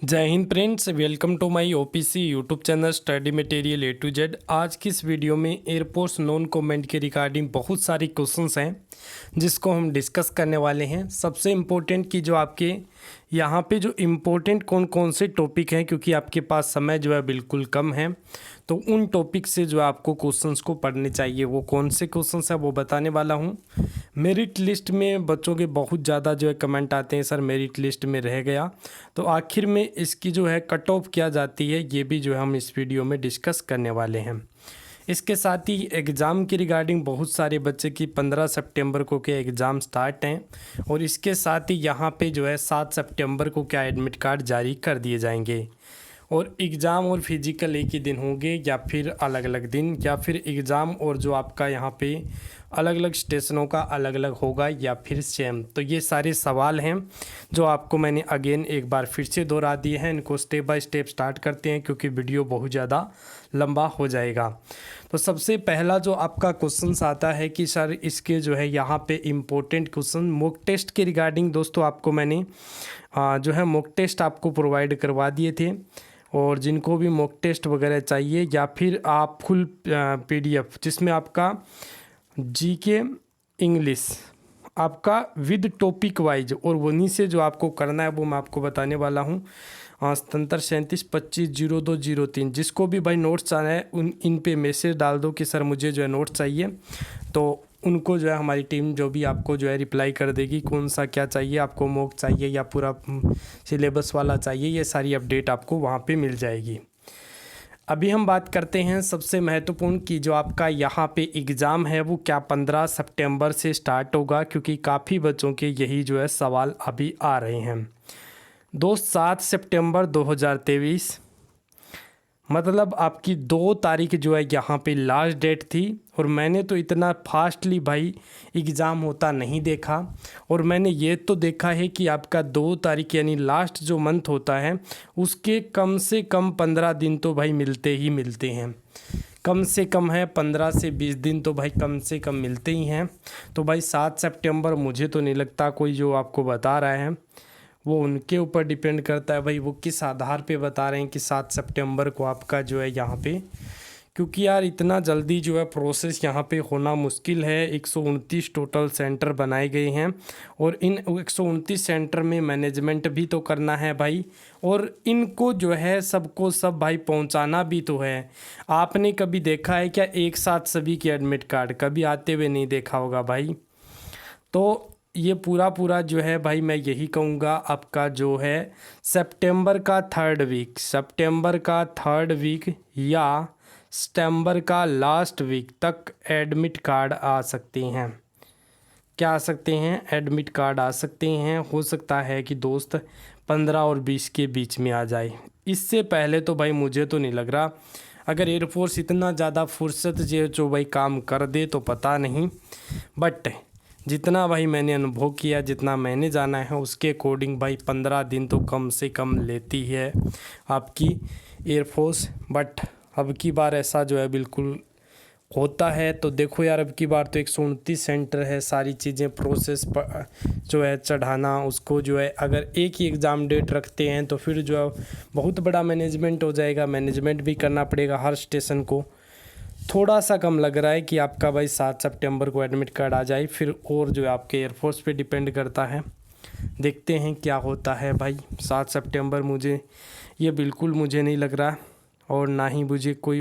जय हिंद friends, welcome to my OPC YouTube channel study material A to Z. आज की इस वीडियो में एयरफोर्स नॉन कमेंट के रिगार्डिंग बहुत सारी क्वेश्चंस हैं जिसको हम डिस्कस करने वाले हैं। सबसे इम्पोर्टेंट कि जो आपके यहाँ पे जो इम्पोर्टेंट कौन कौन से टॉपिक हैं, क्योंकि आपके पास समय जो है बिल्कुल कम है, तो उन टॉपिक से जो आपको क्वेश्चंस को पढ़ने चाहिए वो कौन से क्वेश्चंस हैं वो बताने वाला हूँ। मेरिट लिस्ट में बच्चों के बहुत ज़्यादा जो है कमेंट आते हैं, सर मेरिट लिस्ट में रह गया, तो आखिर में इसकी जो है कट ऑफ क्या जाती है ये भी जो है हम इस वीडियो में डिस्कस करने वाले हैं। इसके साथ ही एग्ज़ाम की रिगार्डिंग बहुत सारे बच्चे की 15 सितंबर को के एग्ज़ाम स्टार्ट हैं, और इसके साथ ही यहाँ पे जो है 7 सितंबर को क्या एडमिट कार्ड जारी कर दिए जाएंगे। और एग्ज़ाम और फिजिकल एक ही दिन होंगे या फिर अलग अलग दिन, या फिर एग्ज़ाम और जो आपका यहाँ पे अलग अलग स्टेशनों का अलग अलग होगा या फिर सेम। तो ये सारे सवाल हैं जो आपको मैंने अगेन एक बार फिर से दोहरा दिए हैं। इनको स्टेप बाय स्टेप स्टार्ट करते हैं क्योंकि वीडियो बहुत ज़्यादा लंबा हो जाएगा। तो सबसे पहला जो आपका क्वेश्चन आता है कि सर इसके जो है यहाँ पे इम्पोर्टेंट क्वेश्चन मॉक टेस्ट के रिगार्डिंग दोस्तों आपको मैंने जो है मॉक टेस्ट आपको प्रोवाइड करवा दिए थे, और जिनको भी मॉक टेस्ट वगैरह चाहिए या फिर आप फुल PDF जिसमें आपका जीके इंग्लिश आपका विद टॉपिक वाइज और वहीं से जो आपको करना है वो मैं आपको बताने वाला हूँ। 7737250203 जिसको भी भाई नोट्स आना है इन पे मैसेज डाल दो कि सर मुझे जो है नोट्स चाहिए, तो उनको जो है हमारी टीम जो भी आपको जो है रिप्लाई कर देगी कौन सा क्या चाहिए, आपको मॉक चाहिए या पूरा सिलेबस वाला चाहिए, ये सारी अपडेट आपको वहाँ पे मिल जाएगी। अभी हम बात करते हैं सबसे महत्वपूर्ण कि जो आपका यहाँ पे एग्ज़ाम है वो क्या 15 सितंबर से स्टार्ट होगा, क्योंकि काफ़ी बच्चों के यही जो है सवाल अभी आ रहे हैं। दोस्त 7 सितंबर 2023 मतलब आपकी 2 तारीख जो है यहाँ पे लास्ट डेट थी, और मैंने तो इतना फास्टली भाई एग्ज़ाम होता नहीं देखा। और मैंने ये तो देखा है कि आपका 2 तारीख यानी लास्ट जो मंथ होता है उसके कम से कम 15 दिन तो भाई मिलते ही मिलते हैं। कम से कम है 15 से 20 दिन तो भाई कम से कम मिलते ही हैं। तो भाई 7 सितंबर मुझे तो नहीं लगता कोई जो आपको बता रहा है, वो उनके ऊपर डिपेंड करता है भाई वो किस आधार पे बता रहे हैं कि 7 सितंबर को आपका जो है यहाँ पे, क्योंकि यार इतना जल्दी जो है प्रोसेस यहाँ पे होना मुश्किल है। 129 टोटल सेंटर बनाए गए हैं, और इन 129 सेंटर में मैनेजमेंट भी तो करना है भाई, और इनको जो है सबको सब भाई पहुँचाना भी तो है। आपने कभी देखा है क्या एक साथ सभी के एडमिट कार्ड? कभी आते हुए नहीं देखा होगा भाई। तो ये पूरा जो है भाई मैं यही कहूँगा आपका जो है सितंबर का थर्ड वीक या सितंबर का लास्ट वीक तक एडमिट कार्ड आ सकते हैं। क्या आ सकते हैं? एडमिट कार्ड आ सकते हैं। हो सकता है कि दोस्त 15 और 20 के बीच में आ जाए, इससे पहले तो भाई मुझे तो नहीं लग रहा। अगर एयरफोर्स इतना ज़्यादा फुर्सत जो भाई काम कर दे तो पता नहीं, बट जितना भाई मैंने अनुभव किया, जितना मैंने जाना है उसके अकॉर्डिंग भाई 15 दिन तो कम से कम लेती है आपकी एयरफोर्स। बट अब की बार ऐसा जो है बिल्कुल होता है। तो देखो यार अब की बार तो 129 सेंटर है, सारी चीज़ें प्रोसेस जो है चढ़ाना उसको जो है अगर एक ही एग्ज़ाम डेट रखते हैं तो फिर जो है बहुत बड़ा मैनेजमेंट हो जाएगा, मैनेजमेंट भी करना पड़ेगा हर स्टेशन को। थोड़ा सा कम लग रहा है कि आपका भाई 7 सितंबर को एडमिट कार्ड आ जाए, फिर और जो है आपके एयरफोर्स पे डिपेंड करता है। देखते हैं क्या होता है भाई। 7 सितंबर मुझे ये बिल्कुल मुझे नहीं लग रहा, और ना ही मुझे कोई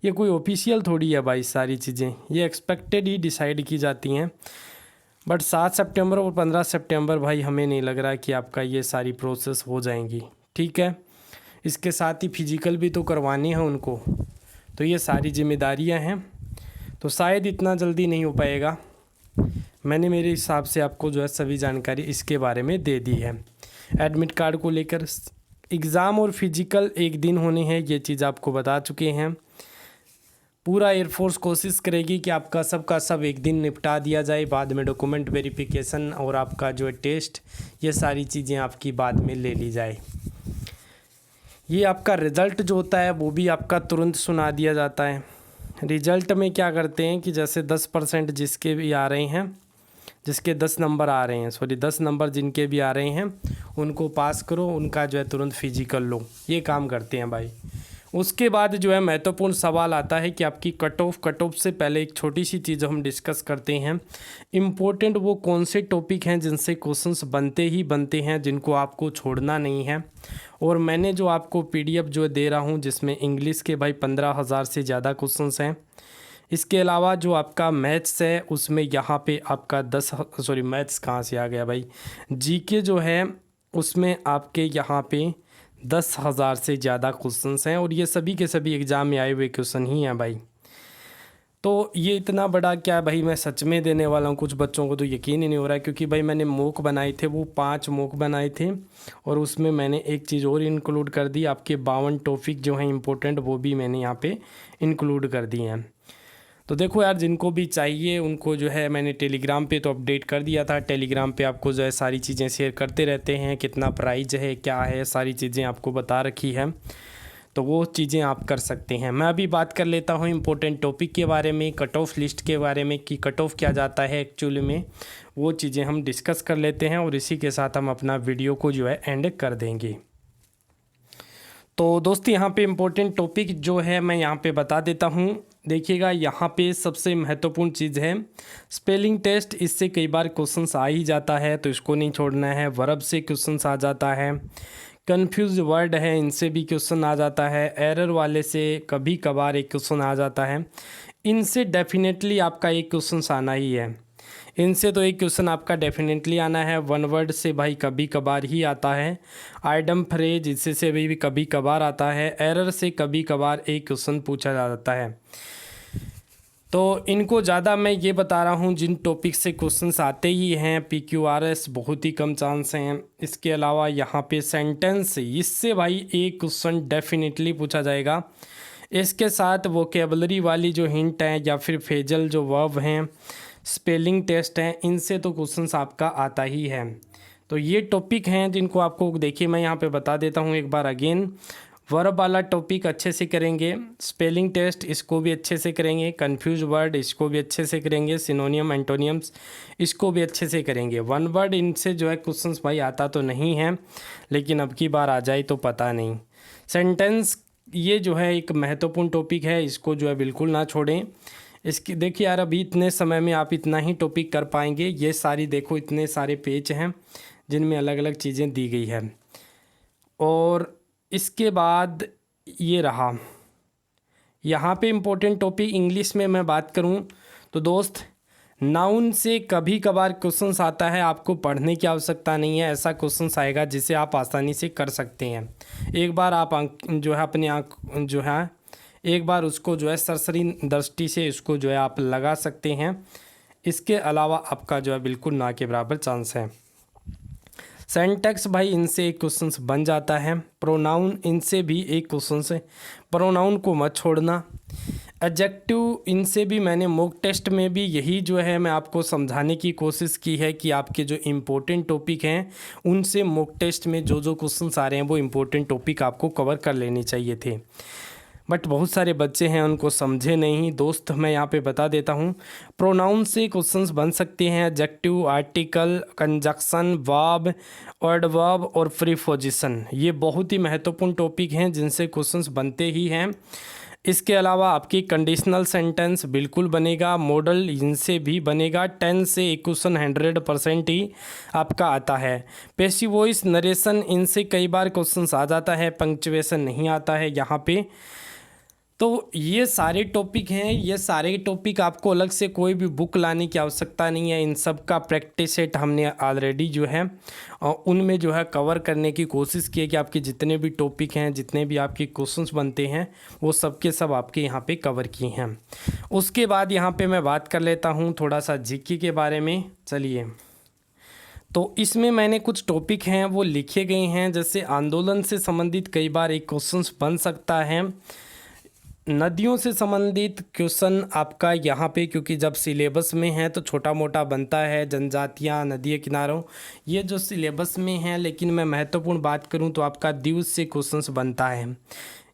ये कोई ऑफिशियल थोड़ी है भाई। सारी चीज़ें ये एक्सपेक्टेड ही डिसाइड की जाती हैं, बट 7 सितंबर और 15 सितंबर भाई हमें नहीं लग रहा कि आपका ये सारी प्रोसेस हो जाएंगी। ठीक है, इसके साथ ही फिजिकल भी तो करवानी है उनको, तो ये सारी जिम्मेदारियां हैं, तो शायद इतना जल्दी नहीं हो पाएगा। मैंने मेरे हिसाब से आपको जो है सभी जानकारी इसके बारे में दे दी है। एडमिट कार्ड को लेकर एग्ज़ाम और फिजिकल एक दिन होने हैं, ये चीज़ आपको बता चुके हैं। पूरा एयरफोर्स कोशिश करेगी कि आपका सबका सब एक दिन निपटा दिया जाए, बाद में डॉक्यूमेंट वेरिफिकेशन और आपका जो है टेस्ट, ये सारी चीज़ें आपकी बाद में ले ली जाए। ये आपका रिज़ल्ट जो होता है वो भी आपका तुरंत सुना दिया जाता है। रिज़ल्ट में क्या करते हैं कि जैसे 10% जिसके भी आ रहे हैं, जिसके 10 नंबर आ रहे हैं, सॉरी 10 नंबर जिनके भी आ रहे हैं उनको पास करो, उनका जो है तुरंत फिजिकल लो, ये काम करते हैं भाई। उसके बाद जो है महत्वपूर्ण सवाल आता है कि आपकी कट ऑफ से पहले एक छोटी सी चीज़ हम डिस्कस करते हैं। इम्पोर्टेंट वो कौन से टॉपिक हैं जिनसे क्वेश्चंस बनते ही बनते हैं, जिनको आपको छोड़ना नहीं है। और मैंने जो आपको पीडीएफ जो दे रहा हूँ जिसमें इंग्लिश के भाई 15,000 से ज़्यादा क्वेश्चंस हैं। इसके अलावा जो आपका मैथ्स है उसमें यहाँ पे आपका मैथ्स कहाँ से आ गया भाई, जीके जो है उसमें आपके यहाँ पे 10,000 से ज़्यादा क्वेश्चंस हैं, और ये सभी के सभी एग्ज़ाम में आए हुए क्वेश्चन ही हैं भाई। तो ये इतना बड़ा क्या भाई मैं सच में देने वाला हूँ, कुछ बच्चों को तो यकीन ही नहीं हो रहा है, क्योंकि भाई मैंने मॉक बनाए थे, वो 5 मॉक बनाए थे, और उसमें मैंने एक चीज़ और इंक्लूड कर दी, आपके 52 टॉपिक जो हैं इंपॉर्टेंट वो भी मैंने यहाँ पे इंक्लूड कर दिए हैं। तो देखो यार, जिनको भी चाहिए उनको जो है मैंने टेलीग्राम पे तो अपडेट कर दिया था। टेलीग्राम पे आपको जो है सारी चीज़ें शेयर करते रहते हैं, कितना प्राइस है क्या है, सारी चीज़ें आपको बता रखी है, तो वो चीज़ें आप कर सकते हैं। मैं अभी बात कर लेता हूँ इंपॉर्टेंट टॉपिक के बारे में, कट ऑफ लिस्ट के बारे में कि कट ऑफ क्या जाता है एक्चुअली में, वो चीज़ें हम डिस्कस कर लेते हैं, और इसी के साथ हम अपना वीडियो को जो है एंड कर देंगे। तो दोस्तों यहाँ पे इम्पोर्टेंट टॉपिक जो है मैं यहाँ पे बता देता हूँ। देखिएगा, यहाँ पे सबसे महत्वपूर्ण चीज़ है स्पेलिंग टेस्ट। इससे कई बार क्वेश्चंस आ ही जाता है, तो इसको नहीं छोड़ना है। वर्ब से क्वेश्चंस आ जाता है, कन्फ्यूज वर्ड है, इनसे भी क्वेश्चन आ जाता है, एरर वाले से कभी कभार एक क्वेश्चन आ जाता है। इनसे डेफिनेटली आपका एक क्वेश्चन आना ही है, इनसे तो एक क्वेश्चन आपका डेफिनेटली आना है। वन वर्ड से भाई कभी कभार ही आता है, आइडम फ्रेज इससे से भी कभी कभार आता है, एरर से कभी कभार एक क्वेश्चन पूछा जाता है। तो इनको ज़्यादा मैं ये बता रहा हूँ जिन टॉपिक से क्वेश्चंस आते ही हैं, PQRS बहुत ही कम चांस हैं। इसके अलावा यहाँ पे सेंटेंस, इससे भाई एक क्वेश्चन डेफिनेटली पूछा जाएगा। इसके साथ वोकेबलरी वाली जो हिंट है या फिर फेजल जो वर्ब हैं, स्पेलिंग टेस्ट हैं, इनसे तो क्वेश्चंस आपका आता ही है। तो ये टॉपिक हैं जिनको आपको देखिए मैं यहाँ पे बता देता हूँ एक बार अगेन। वर्ब वाला टॉपिक अच्छे से करेंगे, स्पेलिंग टेस्ट इसको भी अच्छे से करेंगे, कंफ्यूज वर्ड इसको भी अच्छे से करेंगे, सिनोनियम एंटोनियम्स इसको भी अच्छे से करेंगे। वन वर्ड इनसे जो है क्वेश्चंस भाई आता तो नहीं है, लेकिन अब की बार आ जाए तो पता नहीं। सेंटेंस ये जो है एक महत्वपूर्ण टॉपिक है, इसको जो है बिल्कुल ना छोड़ें। इसकी देखिए यार, अभी इतने समय में आप इतना ही टॉपिक कर पाएंगे। ये सारी देखो इतने सारे पेज हैं जिनमें अलग अलग चीज़ें दी गई है। और इसके बाद ये रहा, यहाँ पे इम्पोर्टेंट टॉपिक इंग्लिश में मैं बात करूँ तो दोस्त, नाउन से कभी कभार क्वेश्चंस आता है, आपको पढ़ने की आवश्यकता नहीं है। ऐसा क्वेश्चंस आएगा जिसे आप आसानी से कर सकते हैं। एक बार आप जो है अपनी आँख जो है एक बार उसको जो है सरसरी दृष्टि से इसको जो है आप लगा सकते हैं। इसके अलावा आपका जो है बिल्कुल ना के बराबर चांस है। सेंटेक्स भाई इनसे एक क्वेश्चन बन जाता है। प्रोनाउन इनसे भी एक क्वेश्चन से, प्रोनाउन को मत छोड़ना। एडजेक्टिव इनसे भी मैंने मॉक टेस्ट में भी यही जो है मैं आपको समझाने की कोशिश की है कि आपके जो इम्पोर्टेंट टॉपिक हैं उनसे मॉक टेस्ट में जो जो क्वेश्चंस आ रहे हैं वो इम्पोर्टेंट टॉपिक आपको कवर कर लेने चाहिए थे, बट बहुत सारे बच्चे हैं उनको समझे नहीं। दोस्त मैं यहाँ पे बता देता हूँ, प्रोनाउन से क्वेश्चंस बन सकते हैं adjective, article, conjunction, verb, adverb और प्रीपोजिशन। ये बहुत ही महत्वपूर्ण टॉपिक हैं जिनसे क्वेश्चंस बनते ही हैं। इसके अलावा आपकी कंडीशनल सेंटेंस बिल्कुल बनेगा, मॉडल इनसे भी बनेगा। 10 से एक क्वेश्चन 100% ही आपका आता है। पैसिव वॉइस, नरेशन इनसे कई बार क्वेश्चंस आ जाता है, पंक्चुएशन नहीं आता है यहाँ पे। तो ये सारे टॉपिक हैं, ये सारे टॉपिक आपको अलग से कोई भी बुक लाने की आवश्यकता नहीं है। इन सब का प्रैक्टिस सेट हमने ऑलरेडी जो है उनमें जो है कवर करने की कोशिश की है कि आपके जितने भी टॉपिक हैं, जितने भी आपके क्वेश्चंस बनते हैं वो सब के सब आपके यहाँ पे कवर किए हैं। उसके बाद यहाँ पे मैं बात कर लेता हूँ थोड़ा सा जीके के बारे में। चलिए, तो इसमें मैंने कुछ टॉपिक हैं वो लिखे गए हैं, जैसे आंदोलन से संबंधित कई बार एक क्वेश्चन बन सकता है। नदियों से संबंधित क्वेश्चन आपका यहाँ पे, क्योंकि जब सिलेबस में है तो छोटा मोटा बनता है, जनजातियाँ, नदी किनारों, ये जो सिलेबस में है, लेकिन मैं महत्वपूर्ण बात करूँ तो आपका द्वीप से क्वेश्चंस बनता है।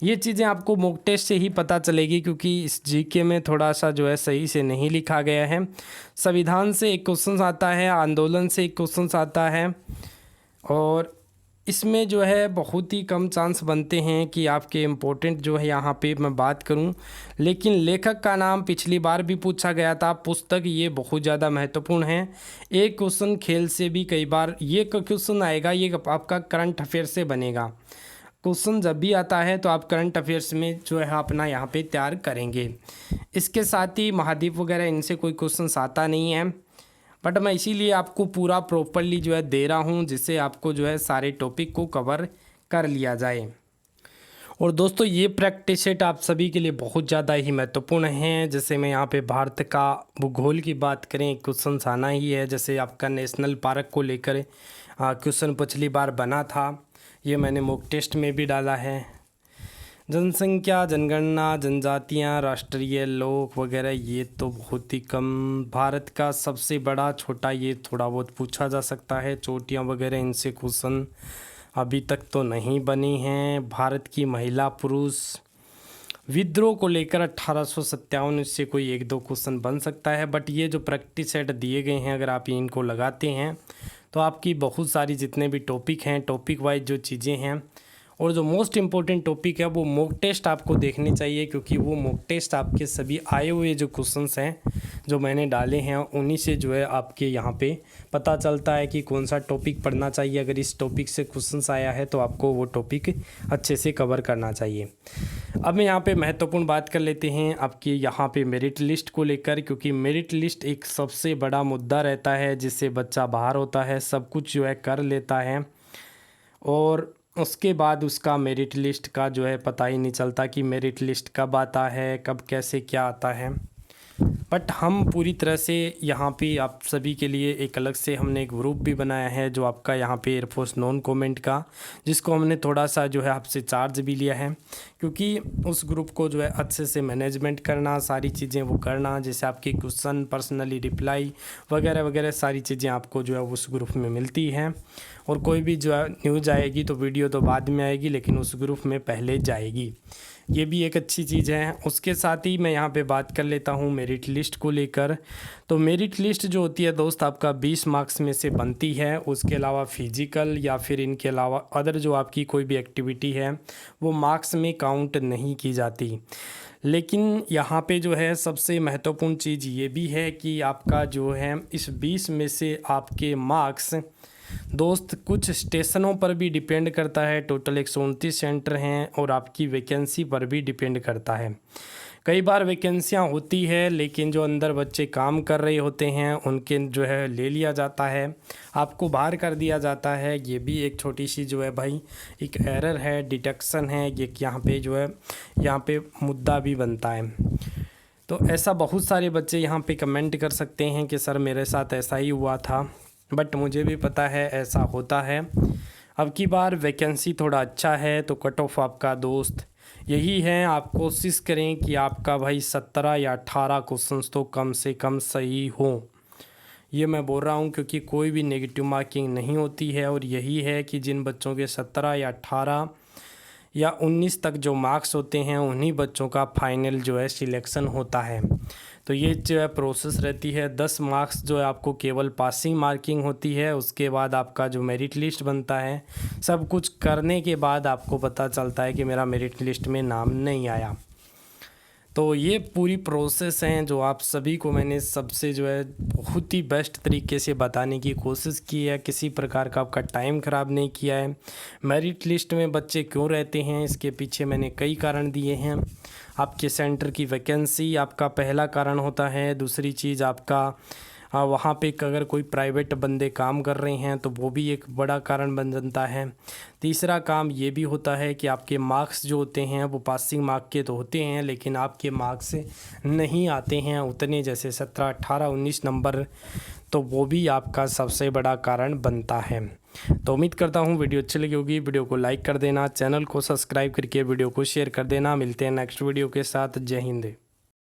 ये चीज़ें आपको मॉक टेस्ट से ही पता चलेगी, क्योंकि इस जीके में थोड़ा सा जो है सही से नहीं लिखा गया है। संविधान से एक क्वेश्चन आता है, आंदोलन से एक क्वेश्चन आता है, और इसमें जो है बहुत ही कम चांस बनते हैं कि आपके इम्पोर्टेंट जो है यहाँ पे मैं बात करूँ। लेकिन लेखक का नाम पिछली बार भी पूछा गया था, पुस्तक ये बहुत ज़्यादा महत्वपूर्ण है। एक क्वेश्चन खेल से भी कई बार ये क्वेश्चन आएगा, ये आपका करंट अफेयर से बनेगा। क्वेश्चन जब भी आता है तो आप करंट अफेयर्स में जो है अपना यहाँ पे तैयार करेंगे। इसके साथ ही महाद्वीप वगैरह इनसे कोई क्वेश्चन आता नहीं है, बट मैं इसीलिए आपको पूरा प्रॉपरली जो है दे रहा हूँ, जिससे आपको जो है सारे टॉपिक को कवर कर लिया जाए। और दोस्तों ये प्रैक्टिस सेट आप सभी के लिए बहुत ज़्यादा ही महत्वपूर्ण हैं। जैसे मैं यहाँ पे भारत का भूगोल की बात करें, क्वेश्चन आना ही है। जैसे आपका नेशनल पार्क को लेकर क्वेश्चन पिछली बार बना था, ये मैंने मॉक टेस्ट में भी डाला है। जनसंख्या, जनगणना, जनजातियाँ, राष्ट्रीय लोक वगैरह ये तो बहुत ही कम। भारत का सबसे बड़ा छोटा ये थोड़ा बहुत पूछा जा सकता है। चोटियाँ वगैरह इनसे क्वेश्चन अभी तक तो नहीं बनी हैं। भारत की महिला पुरुष विद्रोह को लेकर 1857 इससे कोई एक दो क्वेश्चन बन सकता है। बट ये जो प्रैक्टिस सेट दिए गए हैं, अगर आप इनको लगाते हैं तो आपकी बहुत सारी जितने भी टॉपिक हैं, टॉपिक वाइज जो चीज़ें हैं, और जो मोस्ट इम्पोर्टेंट टॉपिक है वो मॉक टेस्ट आपको देखने चाहिए, क्योंकि वो मॉक टेस्ट आपके सभी आए हुए जो क्वेश्चंस हैं जो मैंने डाले हैं उन्हीं से जो है आपके यहाँ पे पता चलता है कि कौन सा टॉपिक पढ़ना चाहिए। अगर इस टॉपिक से क्वेश्चंस आया है तो आपको वो टॉपिक अच्छे से कवर करना चाहिए। अब मैं यहाँ पे महत्वपूर्ण बात कर लेते हैं आपकी यहाँ पे मेरिट लिस्ट को लेकर, क्योंकि मेरिट लिस्ट एक सबसे बड़ा मुद्दा रहता है, जिससे बच्चा बाहर होता है, सब कुछ जो है कर लेता है, और उसके बाद उसका मेरिट लिस्ट का जो है पता ही नहीं चलता कि मेरिट लिस्ट कब आता है, कब कैसे क्या आता है। बट हम पूरी तरह से यहाँ पे आप सभी के लिए एक अलग से हमने एक ग्रुप भी बनाया है, जो आपका यहाँ पे एयरफोर्स नॉन कमेंट का, जिसको हमने थोड़ा सा जो है आपसे चार्ज भी लिया है, क्योंकि उस ग्रुप को जो है अच्छे से मैनेजमेंट करना, सारी चीज़ें वो करना, जैसे आपके क्वेश्चन, पर्सनली रिप्लाई वगैरह वगैरह सारी चीज़ें आपको जो है उस ग्रुप में मिलती हैं। और कोई भी जो है न्यूज़ आएगी तो वीडियो तो बाद में आएगी, लेकिन उस ग्रुप में पहले जाएगी, ये भी एक अच्छी चीज़ है। उसके साथ ही मैं यहाँ पे बात कर लेता हूँ मेरिट लिस्ट को लेकर। तो मेरिट लिस्ट जो होती है दोस्त आपका 20 मार्क्स में से बनती है। उसके अलावा फिजिकल या फिर इनके अलावा अदर जो आपकी कोई भी एक्टिविटी है वो मार्क्स में काउंट नहीं की जाती। लेकिन यहाँ पे जो है सबसे महत्वपूर्ण चीज़ ये भी है कि आपका जो है इस 20 में से आपके मार्क्स दोस्त कुछ स्टेशनों पर भी डिपेंड करता है। टोटल 129 सेंटर हैं, और आपकी वैकेंसी पर भी डिपेंड करता है। कई बार वैकेंसियाँ होती है, लेकिन जो अंदर बच्चे काम कर रहे होते हैं उनके जो है ले लिया जाता है, आपको बाहर कर दिया जाता है। ये भी एक छोटी सी जो है भाई एक एरर है, डिडक्शन है, ये यहाँ पे जो है यहाँ पे मुद्दा भी बनता है। तो ऐसा बहुत सारे बच्चे यहाँ पे कमेंट कर सकते हैं कि सर मेरे साथ ऐसा ही हुआ था, बट मुझे भी पता है ऐसा होता है। अब की बार वैकेंसी थोड़ा अच्छा है तो कट ऑफ आपका दोस्त यही है, आप कोशिश करें कि आपका भाई 17 या 18 क्वेश्चंस तो कम से कम सही हो। ये मैं बोल रहा हूँ क्योंकि कोई भी नेगेटिव मार्किंग नहीं होती है, और यही है कि जिन बच्चों के 17 या 18 या 19 तक जो मार्क्स होते हैं उन्हीं बच्चों का फाइनल जो है सिलेक्शन होता है। तो ये जो है प्रोसेस रहती है। 10 मार्क्स जो है आपको केवल पासिंग मार्किंग होती है, उसके बाद आपका जो मेरिट लिस्ट बनता है, सब कुछ करने के बाद आपको पता चलता है कि मेरा मेरिट लिस्ट में नाम नहीं आया। तो ये पूरी प्रोसेस हैं जो आप सभी को मैंने सबसे जो है बहुत ही बेस्ट तरीके से बताने की कोशिश की है। किसी प्रकार का आपका टाइम ख़राब नहीं किया है। मेरिट लिस्ट में बच्चे क्यों रहते हैं इसके पीछे मैंने कई कारण दिए हैं। आपके सेंटर की वैकेंसी आपका पहला कारण होता है। दूसरी चीज़ आपका वहाँ पे अगर कोई प्राइवेट बंदे काम कर रहे हैं तो वो भी एक बड़ा कारण बन जाता है। तीसरा काम ये भी होता है कि आपके मार्क्स जो होते हैं वो पासिंग मार्क के तो होते हैं, लेकिन आपके मार्क्स नहीं आते हैं उतने, जैसे 17, 18, 19 नंबर तो वो भी आपका सबसे बड़ा कारण बनता है। तो उम्मीद करता हूँ वीडियो अच्छी लगी होगी। वीडियो को लाइक कर देना, चैनल को सब्सक्राइब करके वीडियो को शेयर कर देना। मिलते हैं नेक्स्ट वीडियो के साथ। जय हिंद।